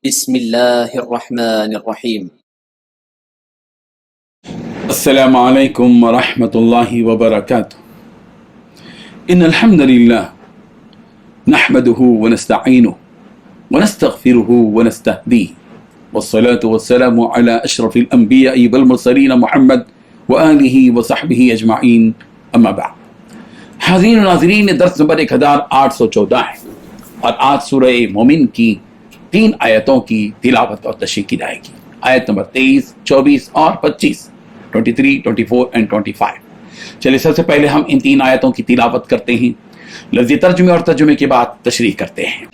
بسم الله الرحمن الرحيم. السلام عليكم ورحمة الله وبركاته. إن الحمد لله نحمده ونستعينه ونستغفره ونستهديه، والصلاة والسلام على أشرف الأنبياء والمرسلين محمد وآله وصحبه أجمعين، أما بعد. حاضرین و ناظرین، درس نمبر 1814 ہے اور آج سورہ مومن کی 3 آیتوں کی تلاوت اور تشریح کی جائے گی۔ آیت نمبر 23، 24 اور 25، 23، 24 اور 25۔ چلیے سب سے پہلے ہم ان 3 آیتوں کی تلاوت کرتے ہیں، لفظی ترجمے اور ترجمے کے بعد تشریح کرتے ہیں۔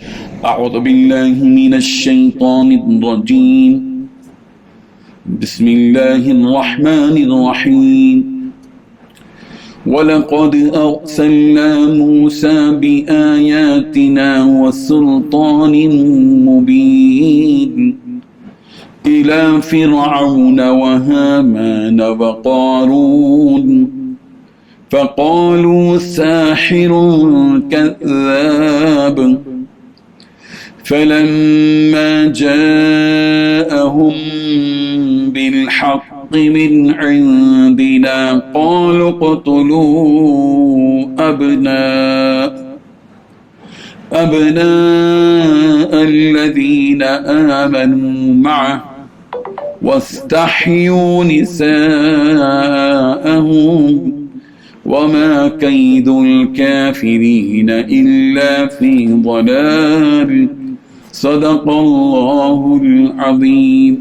اعوذ باللہ من الشیطان الرجیم، بسم اللہ الرحمن الرحیم۔ وَلَقَدْ أَرْسَلْنَا مُوسَى بِآيَاتِنَا وَسُلْطَانٍ مُبِينٍ إِلَى فِرْعَوْنَ وَهَامَانَ وَقَارُونَ فَقَالُوا سَاحِرٌ كَذَّابٌ فَلَمَّا جَاءَهُم بِالْحَقِّ من عندنا قالوا اقتلوا أبناء الذين آمنوا معه واستحيوا نساءهم وما كيد الكافرين إلا في ضلال صدق الله العظيم۔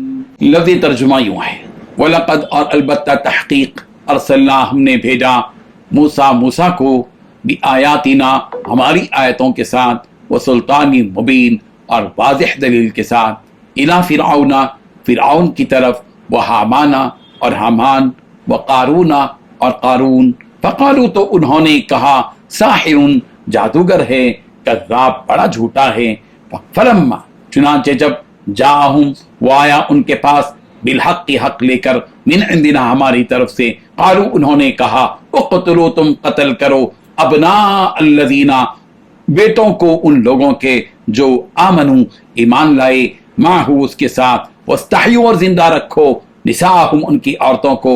لفظی ترجمہ یوں ہے، وَلَقَدْ اور البتہ تحقیق، ارسلنا ہم نے بھیجا، موسیٰ کو بِآیاتنا ہماری آیتوں کے ساتھ، وسلطان مبین اور واضح دلیل کے ساتھ، اِلیٰ فرعون فرعون کی طرف، وہامان اور حامان، وقارون اور قارون، فقالوا تو انہوں نے کہا، ساحر جادوگر ہے، کذاب بڑا جھوٹا ہے، فلما چنانچہ جب جاءہم وہ آیا ان کے پاس، بالحق کی حق لے کر، من عندنا ہماری طرف سے، قالوا انہوں نے کہا، اقتلوا تم قتل کرو، ابناء الذین بیٹوں کو ان لوگوں کے جو آمنوا ایمان لائے، معہ اس کے ساتھ، واستحیوا اور زندہ رکھو، نساءہم ان کی عورتوں کو،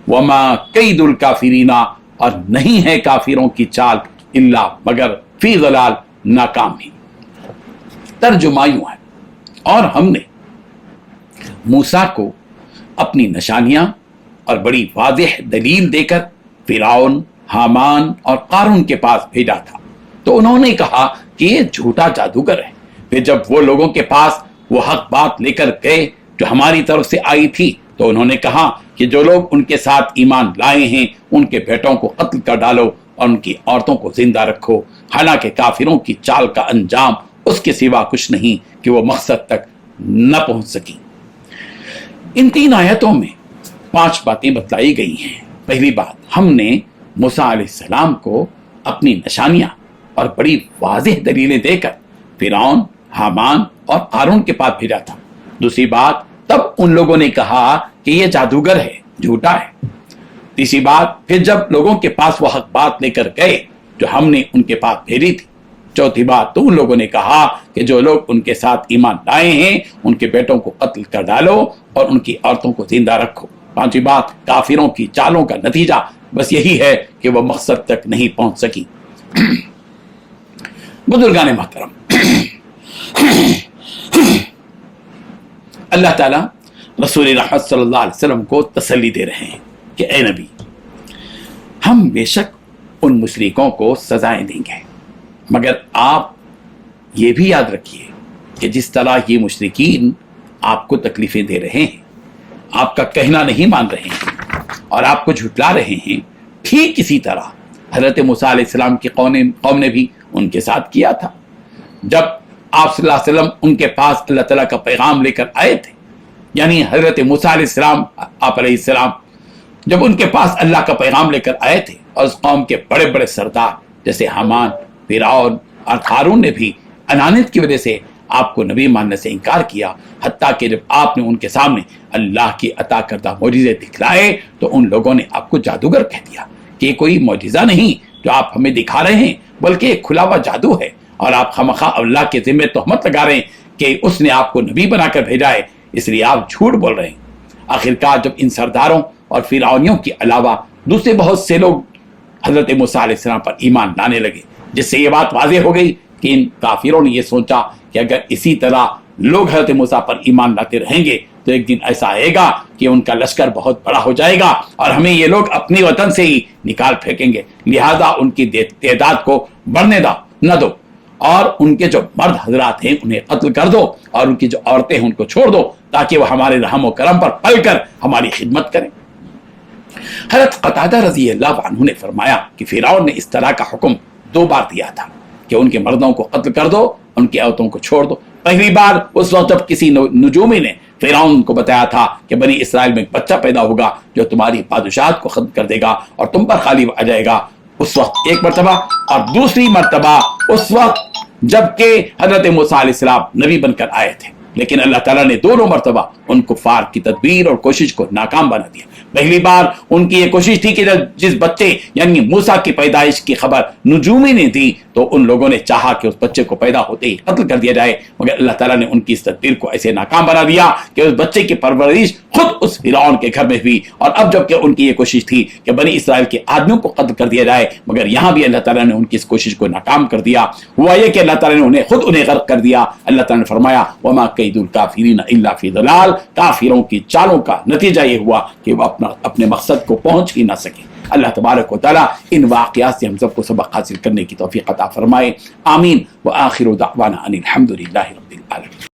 وما کید الکافرین اور نہیں ہے کافروں کی چال، الا مگر فی ضلال ناکام ہی۔ ترجمہ یوں ہے، اور ہم نے موسیٰ کو اپنی نشانیاں اور بڑی واضح دلیل دے کر فرعون، حامان اور قارون کے پاس بھیجا تھا، تو انہوں نے کہا کہ یہ جھوٹا جادوگر ہے۔ پھر جب وہ لوگوں کے پاس وہ حق بات لے کر گئے جو ہماری طرف سے آئی تھی، تو انہوں نے کہا کہ جو لوگ ان کے ساتھ ایمان لائے ہیں ان کے بیٹوں کو قتل کر ڈالو اور ان کی عورتوں کو زندہ رکھو، حالانکہ کافروں کی چال کا انجام اس کے سوا کچھ نہیں کہ وہ مقصد تک نہ پہنچ سکی۔ ان 3 آیتوں میں 5 باتیں بتلائی گئی ہیں۔ پہلی بات، ہم نے موسیٰ علیہ السلام کو اپنی نشانیاں اور بڑی واضح دلیلیں دے کر فرعون، حامان اور قارون کے پاس بھیجا تھا۔ دوسری بات، تب ان لوگوں نے کہا کہ یہ جادوگر ہے، جھوٹا ہے۔ تیسری بات، پھر جب لوگوں کے پاس وہ حق بات لے کر گئے جو ہم نے ان کے پاس بھیجی تھی۔ چوتھی بات، تو ان لوگوں نے کہا کہ جو لوگ ان کے ساتھ ایمان لائے ہیں ان کے بیٹوں کو قتل کر ڈالو اور ان کی عورتوں کو زندہ رکھو۔ پانچویں بات، کافروں کی چالوں کا نتیجہ بس یہی ہے کہ وہ مقصد تک نہیں پہنچ سکی۔ بزرگان محترم، اللہ تعالیٰ رسول رحمت صلی اللہ علیہ وسلم کو تسلی دے رہے ہیں کہ اے نبی، ہم بے شک ان مشرکوں کو سزائیں دیں گے، مگر آپ یہ بھی یاد رکھیے کہ جس طرح یہ مشرکین آپ کو تکلیفیں دے رہے ہیں، آپ کا کہنا نہیں مان رہے ہیں اور آپ کو جھٹلا رہے ہیں، ٹھیک اسی طرح حضرت موسیٰ علیہ السلام کی قوم نے بھی ان کے ساتھ کیا تھا۔ جب آپ صلی اللہ علیہ وسلم ان کے پاس اللہ تعالیٰ کا پیغام لے کر آئے تھے، یعنی حضرت موسیٰ علیہ السلام، آپ علیہ السلام جب ان کے پاس اللہ کا پیغام لے کر آئے تھے، اور اس قوم کے بڑے بڑے سردار جیسے حامان، فرعون اور قارون نے بھی انانیت کی وجہ سے آپ کو نبی ماننے سے انکار کیا، حتیٰ کہ جب آپ نے ان کے سامنے اللہ کی عطا کردہ معجزے دکھلائے تو ان لوگوں نے آپ کو جادوگر کہہ دیا کہ یہ کوئی معجزہ نہیں جو آپ ہمیں دکھا رہے ہیں، بلکہ ایک کھلا ہوا جادو ہے، اور آپ خامخواہ اللہ کے ذمہ تہمت لگا رہے ہیں کہ اس نے آپ کو نبی بنا کر بھیجا ہے، اس لیے آپ جھوٹ بول رہے ہیں۔ آخرکار جب ان سرداروں اور فرعونیوں کے علاوہ دوسرے بہت سے لوگ حضرت موسیٰ علیہ السلام پر ایمان لانے لگے، جس سے یہ بات واضح ہو گئی کہ ان کافروں نے یہ سوچا کہ اگر اسی طرح لوگ حضرت موسیٰ پر ایمان لاتے رہیں گے تو ایک دن ایسا آئے گا کہ ان کا لشکر بہت بڑا ہو جائے گا اور ہمیں یہ لوگ اپنے وطن سے ہی نکال پھینکیں گے، لہذا ان کی تعداد کو بڑھنے نہ دو، اور ان کے جو مرد حضرات ہیں انہیں قتل کر دو، اور ان کی جو عورتیں ہیں ان کو چھوڑ دو، تاکہ وہ ہمارے رحم و کرم پر پل کر ہماری خدمت کریں۔ حضرت قتادہ رضی اللہ عنہ نے فرمایا کہ فرعون نے اس طرح کا حکم 2 بار دیا تھا کہ ان کے مردوں کو قتل کر دو، ان کی عورتوں کو چھوڑ دو۔ پہلی بار اس وقت جب کسی نجومی نے فرعون کو بتایا تھا کہ بنی اسرائیل میں ایک بچہ پیدا ہوگا جو تمہاری بادشاہت کو ختم کر دے گا اور تم پر غالب آ جائے گا، اس وقت ایک مرتبہ، اور دوسری مرتبہ اس وقت جب کہ حضرت موسیٰ علیہ السلام نبی بن کر آئے تھے، لیکن اللہ تعالیٰ نے دونوں مرتبہ ان کفار کی تدبیر اور کوشش کو ناکام بنا دیا۔ پہلی بار ان کی یہ کوشش تھی کہ جس بچے یعنی موسیٰ کی پیدائش کی خبر نجومی نے دی تو ان لوگوں نے چاہا کہ اس بچے کو پیدا ہوتے ہی قتل کر دیا جائے، مگر اللہ تعالیٰ نے ان کی اس تدبیر کو ایسے ناکام بنا دیا کہ اس بچے کی پرورش خود اس فرعون کے گھر میں ہوئی۔ اور اب جب کہ ان کی یہ کوشش تھی کہ بنی اسرائیل کے آدمیوں کو قتل کر دیا جائے، مگر یہاں بھی اللہ تعالیٰ نے ان کی اس کوشش کو ناکام کر دیا۔ ہوا یہ کہ اللہ تعالیٰ نے انہیں غرق کر دیا۔ اللہ تعالیٰ نے فرمایا وما کید الکافرین الا فی ضلال، کافروں کی چالوں کا نتیجہ یہ ہوا کہ وہ اپنے مقصد کو پہنچ ہی نہ سکے۔ اللہ تبارک و تعالیٰ ان واقعات سے ہم سب کو سبق حاصل کرنے کی توفیق عطا فرمائے، آمین۔ وآخر دعوانا ان الحمد للہ رب العالمین۔